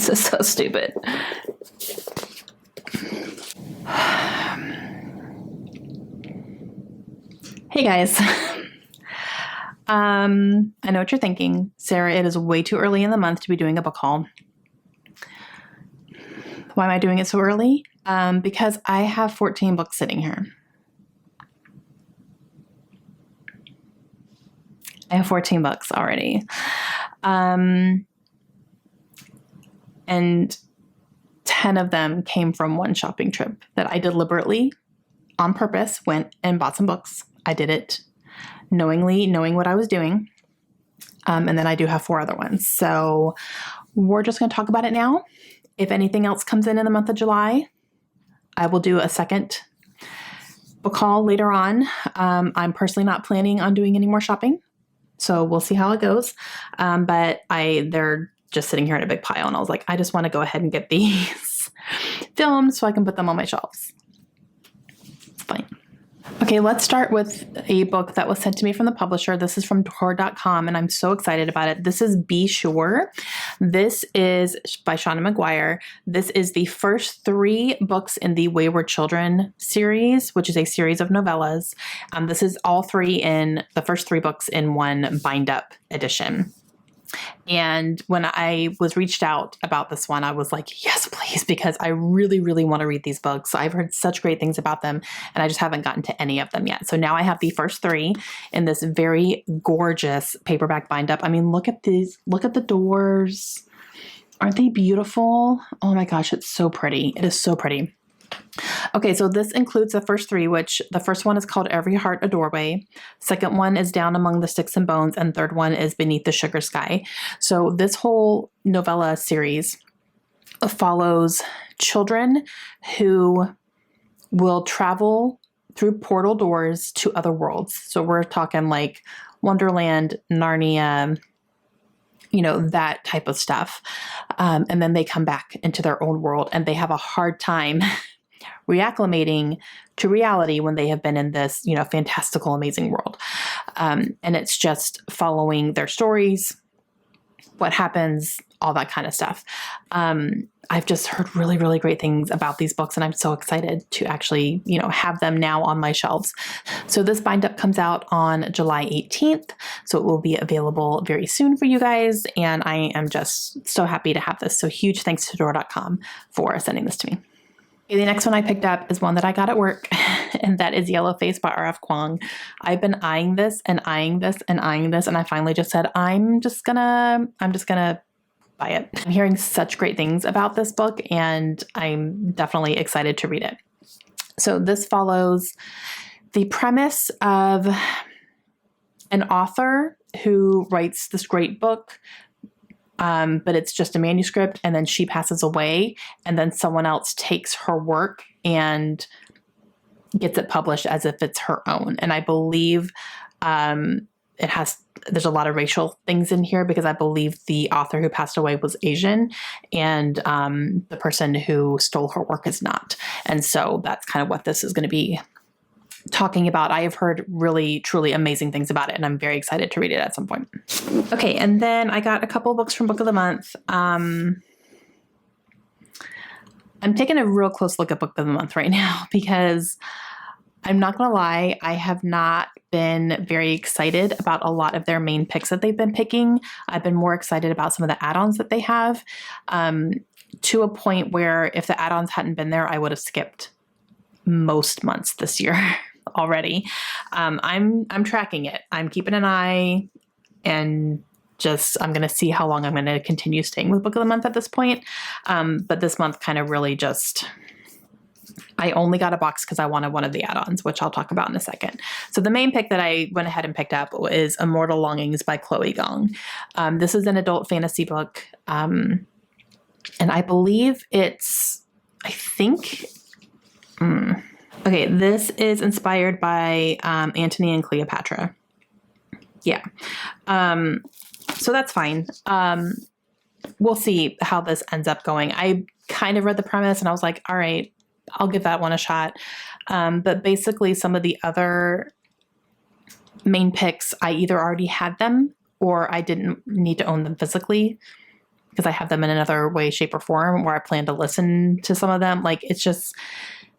This is so stupid. Hey guys. I know what you're thinking. Sarah, it is way too early in the month to be doing a book haul. Why am I doing it so early? Because I have 14 books sitting here. I have 14 books already. And 10 of them came from one shopping trip that I deliberately, on purpose, went and bought some books. I did it knowingly, knowing what I was doing. And then I do have 4 other ones. So we're just going to talk about it now. If anything else comes in the month of July, I will do a second book haul later on. I'm personally not planning on doing any more shopping. So we'll see how it goes. But they're just sitting here in a big pile. And I was like, I just want to go ahead and get these filmed so I can put them on my shelves. It's fine. Okay, let's start with a book that was sent to me from the publisher. This is from Tor.com, and I'm so excited about it. This is Be Sure. This is by Shauna McGuire. This is the first 3 books in the Wayward Children series, which is a series of novellas. This is all 3 in the first 3 books in one bind-up edition. And when I was reached out about this one, I was like, yes, please, because I really, really want to read these books. I've heard such great things about them, and I just haven't gotten to any of them yet. So now I have the first 3 in this very gorgeous paperback bind up. I mean, look at these, look at the doors. Aren't they beautiful? Oh my gosh, it's so pretty. It is so pretty. Okay, so this includes the first 3, which the first one is called Every Heart a Doorway. Second one is Down Among the Sticks and Bones. And third one is Beneath the Sugar Sky. So this whole novella series follows children who will travel through portal doors to other worlds. So we're talking like Wonderland, Narnia, you know, that type of stuff. And then they come back into their own world, and they have a hard time reacclimating to reality when they have been in this, you know, fantastical, amazing world. And it's just following their stories, what happens, all that kind of stuff. I've just heard really, really great things about these books, and I'm so excited to actually, you know, have them now on my shelves. So this bind up comes out on July 18th. So it will be available very soon for you guys. And I am just so happy to have this. So huge thanks to Door.com for sending this to me. Okay, the next one I picked up is one that I got at work, and that is Yellowface by R.F. Kuang. I've been eyeing this and eyeing this and eyeing this, and I finally just said, I'm just gonna buy it. I'm hearing such great things about this book, and I'm definitely excited to read it. So this follows the premise of an author who writes this great book, but it's just a manuscript, and then she passes away, and then someone else takes her work and gets it published as if it's her own. And I believe there's a lot of racial things in here, because I believe the author who passed away was Asian, and the person who stole her work is not. And so that's kind of what this is going to be talking about. I have heard really, truly amazing things about it, and I'm very excited to read it at some point. Okay, and then I got a couple of books from Book of the Month. I'm taking a real close look at Book of the Month right now, because I'm not going to lie, I have not been very excited about a lot of their main picks that they've been picking. I've been more excited about some of the add-ons that they have, to a point where if the add-ons hadn't been there, I would have skipped most months this year already. I'm tracking it. I'm keeping an eye, and I'm going to see how long I'm going to continue staying with Book of the Month at this point. But this month kind of really I only got a box because I wanted one of the add-ons, which I'll talk about in a second. So the main pick that I went ahead and picked up is Immortal Longings by Chloe Gong. This is an adult fantasy book. And I believe okay, this is inspired by Antony and Cleopatra. Yeah. So that's fine. We'll see how this ends up going. I kind of read the premise and I was like, all right, I'll give that one a shot. But basically some of the other main picks, I either already had them or I didn't need to own them physically because I have them in another way, shape, or form where I plan to listen to some of them. Like, it's just,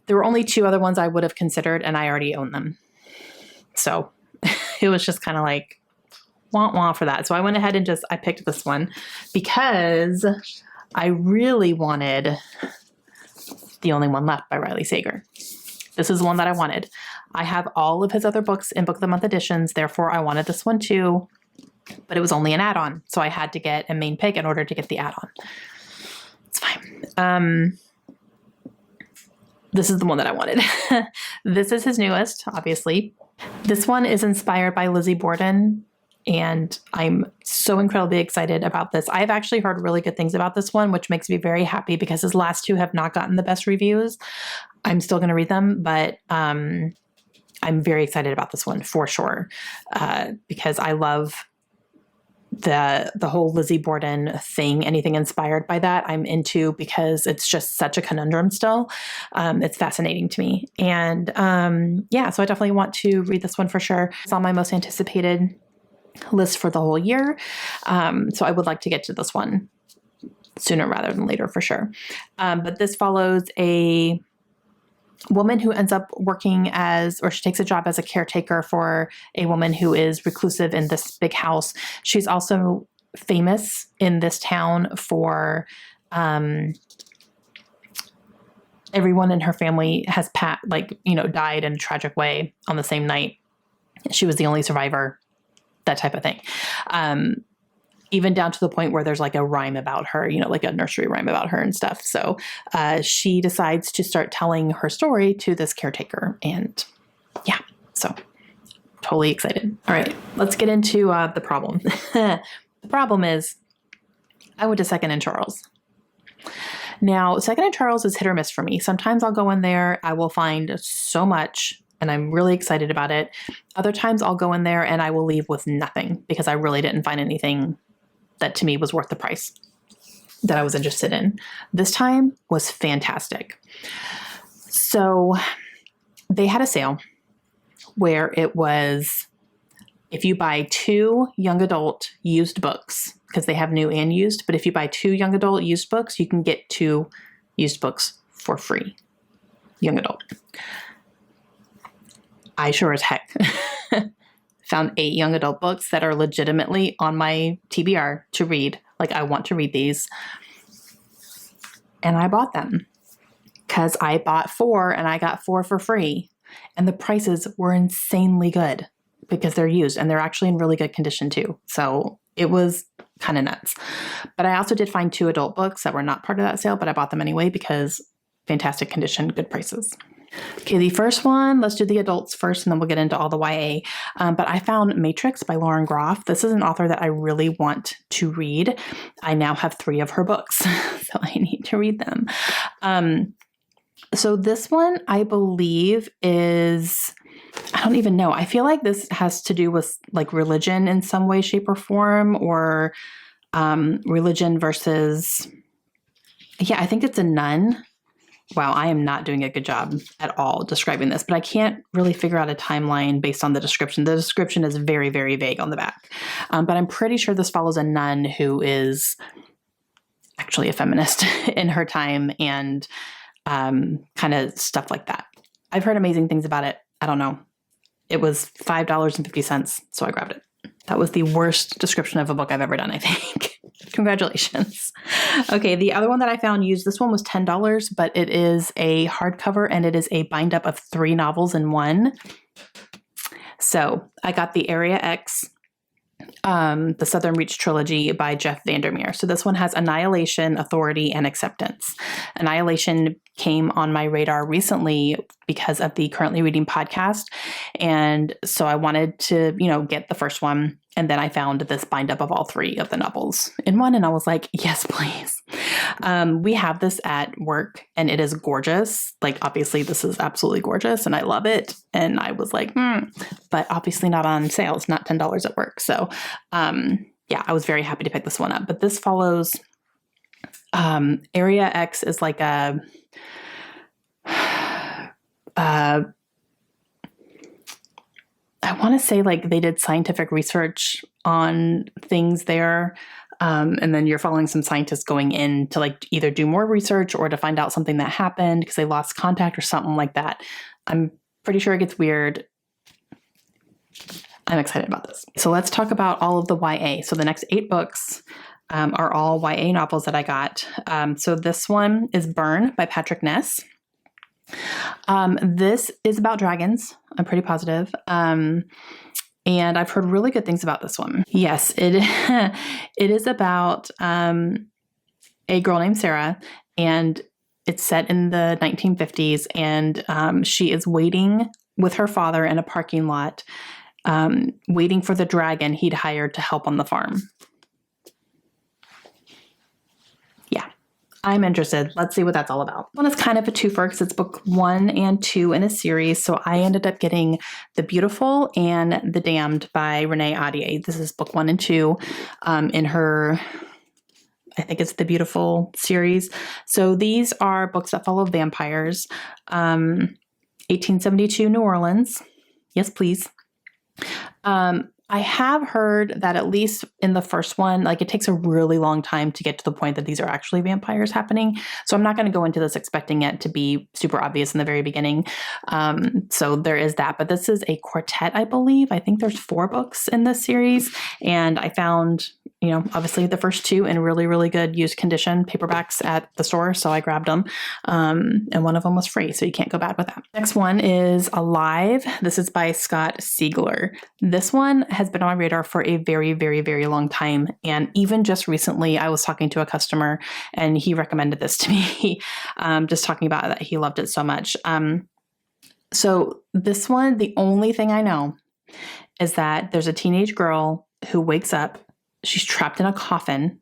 there were only 2 other ones I would have considered, and I already own them. So it was just kind of like, wah wah for that. So I went ahead and I picked this one because I really wanted The Only One Left by Riley Sager. This is the one that I wanted. I have all of his other books in Book of the Month editions, therefore I wanted this one too, but it was only an add-on, so I had to get a main pick in order to get the add-on. It's fine. This is the one that I wanted. This is his newest, obviously. This one is inspired by Lizzie Borden, and I'm so incredibly excited about this. I've actually heard really good things about this one, which makes me very happy because his last 2 have not gotten the best reviews. I'm still going to read them, but I'm very excited about this one for sure, because I love the whole Lizzie Borden thing. Anything inspired by that, I'm into, because it's just such a conundrum still. It's fascinating to me. And yeah, so I definitely want to read this one for sure. It's on my most anticipated list for the whole year. So I would like to get to this one sooner rather than later for sure. But this follows a woman who ends up working she takes a job as a caretaker for a woman who is reclusive in this big house. She's also famous in this town for, everyone in her family has died in a tragic way on the same night. She was the only survivor, that type of thing. Even down to the point where there's like a rhyme about her, like a nursery rhyme about her and stuff. So she decides to start telling her story to this caretaker. And yeah, so totally excited. All right, let's get into the problem. The problem is I went to Second and Charles. Now, Second and Charles is hit or miss for me. Sometimes I'll go in there, I will find so much, and I'm really excited about it. Other times I'll go in there and I will leave with nothing because I really didn't find anything that to me was worth the price that I was interested in. This time was fantastic. So they had a sale where it was, if you buy 2 young adult used books, because they have new and used, but if you buy 2 young adult used books, you can get 2 used books for free. Young adult. I sure as heck found 8 young adult books that are legitimately on my TBR to read. Like, I want to read these. And I bought them because I bought 4 and I got 4 for free. And the prices were insanely good because they're used and they're actually in really good condition too. So it was kind of nuts. But I also did find 2 adult books that were not part of that sale, but I bought them anyway because fantastic condition, good prices. Okay, the first one, let's do the adults first, and then we'll get into all the YA. But I found Matrix by Lauren Groff. This is an author that I really want to read. I now have 3 of her books, so I need to read them. So this one, I believe, is, I don't even know. I feel like this has to do with like religion in some way, shape, or form, or religion versus, yeah, I think it's a nun. Wow, I am not doing a good job at all describing this, but I can't really figure out a timeline based on the description. The description is very, very vague on the back. But I'm pretty sure this follows a nun who is actually a feminist in her time and kind of stuff like that. I've heard amazing things about it. I don't know. It was $5.50, so I grabbed it. That was the worst description of a book I've ever done, I think. Congratulations. Okay, the other one that I found used, this one was $10, but it is a hardcover and it is a bind up of 3 novels in one. So I got the Area X, the Southern Reach Trilogy by Jeff Vandermeer. So this one has Annihilation, Authority, and Acceptance. Annihilation came on my radar recently because of the Currently Reading podcast. And so I wanted to, get the first one. And then I found this bind up of all 3 of the novels in one. And I was like, yes, please. We have this at work and it is gorgeous. Like, obviously this is absolutely gorgeous and I love it. And I was like, but obviously not on sale. It's not $10 at work. So, yeah, I was very happy to pick this one up, but this follows, Area X is like a, I want to say like they did scientific research on things there. And then you're following some scientists going in to like either do more research or to find out something that happened because they lost contact or something like that. I'm pretty sure it gets weird. I'm excited about this. So let's talk about all of the YA. So the next 8 books are all YA novels that I got. So this one is Burn by Patrick Ness. This is about dragons. I'm pretty positive. And I've heard really good things about this one. Yes, it is about a girl named Sarah, and it's set in the 1950s, and she is waiting with her father in a parking lot, waiting for the dragon he'd hired to help on the farm. Yeah, I'm interested. Let's see what that's all about. One is kind of a twofer because it's book 1 and 2 in a series. So I ended up getting The Beautiful and The Damned by Renee Ahdieh. This is book 1 and 2 in her, I think it's The Beautiful series. So these are books that follow vampires. 1872 New Orleans. Yes, please. I have heard that at least in the first one, like it takes a really long time to get to the point that these are actually vampires happening. So I'm not going to go into this expecting it to be super obvious in the very beginning. So there is that, but this is a quartet, I believe. I think there's 4 books in this series, and I found, you know, obviously the first 2 in really, really good used condition paperbacks at the store. So I grabbed them, and one of them was free. So you can't go bad with that. Next one is Alive. This is by Scott Siegler. This one has been on my radar for a very, very, very long time. And even just recently, I was talking to a customer and he recommended this to me, just talking about that he loved it so much. So this one, the only thing I know is that there's a teenage girl who wakes up. She's trapped in a coffin.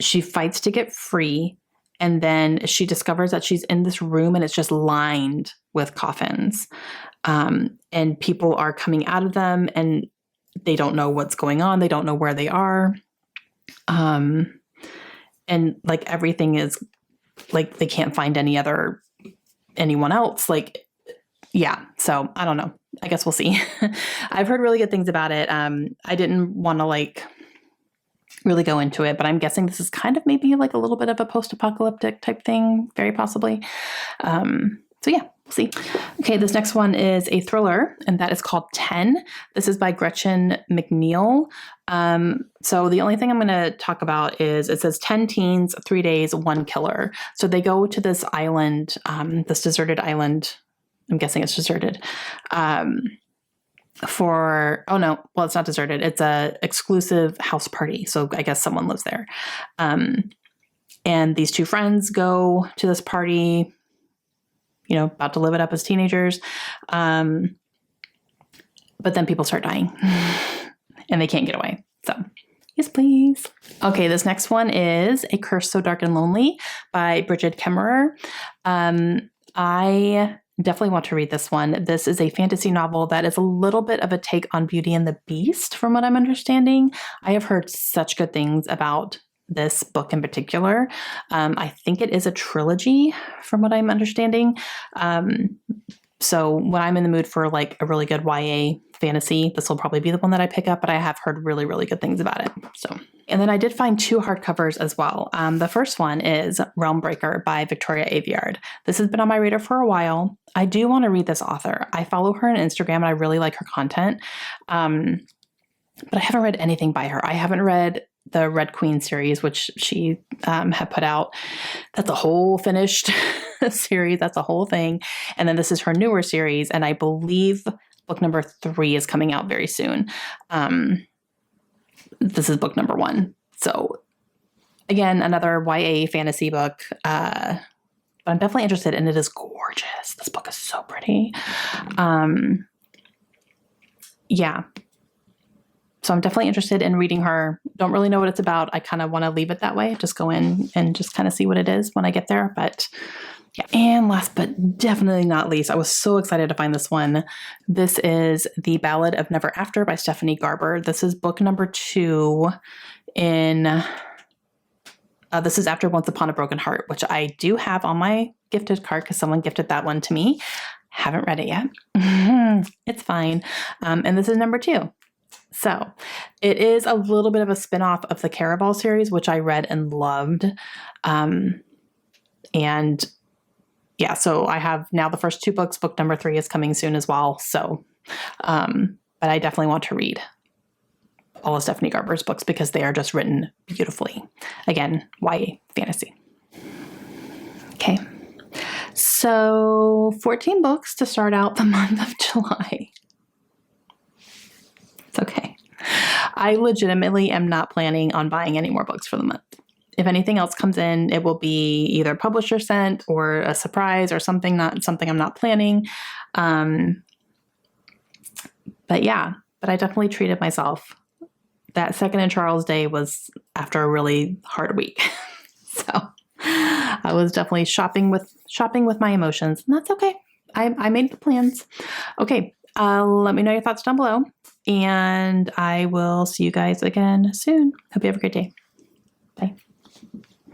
She fights to get free. And then she discovers that she's in this room and it's just lined with coffins. And people are coming out of them and they don't know what's going on. They don't know where they are. And like everything is like, they can't find anyone else. Like, yeah. So I don't know. I guess we'll see. I've heard really good things about it. I didn't want to like really go into it, but I'm guessing this is kind of maybe like a little bit of a post-apocalyptic type thing, very possibly. So yeah, we'll see. Okay, this next one is a thriller, and that is called 10. This is by Gretchen McNeil. So the only thing I'm going to talk about is it says 10 teens, 3 days, 1 killer. So they go to this island, this deserted island. I'm guessing it's deserted. It's not deserted. It's a exclusive house party. So I guess someone lives there. And these 2 friends go to this party, you know, about to live it up as teenagers. But then people start dying and they can't get away. So yes, please. Okay. This next one is A Curse So Dark and Lonely by Bridget Kemmerer. I definitely want to read this one. This is a fantasy novel that is a little bit of a take on Beauty and the Beast, from what I'm understanding. I have heard such good things about this book in particular. I think it is a trilogy, from what I'm understanding. So when I'm in the mood for like a really good YA fantasy, this will probably be the one that I pick up, but I have heard really, really good things about it. So, and then I did find 2 hardcovers as well. The first one is Realm Breaker by Victoria Aveyard. This has been on my radar for a while. I do want to read this author. I follow her on Instagram and I really like her content. But I haven't read anything by her. I haven't read the Red Queen series, which she had put out. That's a whole finished series. That's a whole thing. And then this is her newer series. And I believe book number 3 is coming out very soon. This is book number 1. So again, another YA fantasy book. But I'm definitely interested, and it is gorgeous. This book is so pretty. Yeah. So I'm definitely interested in reading her. Don't really know what it's about. I kind of want to leave it that way. Just go in and just kind of see what it is when I get there. But yeah. And last but definitely not least, I was so excited to find this one. This is The Ballad of Never After by Stephanie Garber. This is book number 2 in... this is after Once Upon a Broken Heart, which I do have on my gifted card because someone gifted that one to me. Haven't read it yet. It's fine. And this is number 2. So it is a little bit of a spinoff of the Caraval series, which I read and loved. And yeah, so I have now the first 2 books. Book number 3 is coming soon as well. So, but I definitely want to read all of Stephanie Garber's books because they are just written beautifully. Again, YA fantasy. Okay. So 14 books to start out the month of July. It's okay. I legitimately am not planning on buying any more books for the month. If anything else comes in, it will be either publisher sent or a surprise or something I'm not planning. But yeah, but I definitely treated myself. That second in Charles Day was after a really hard week. So I was definitely shopping with my emotions, and that's okay. I made the plans. Okay. Let me know your thoughts down below, and I will see you guys again soon. Hope you have a great day. Bye.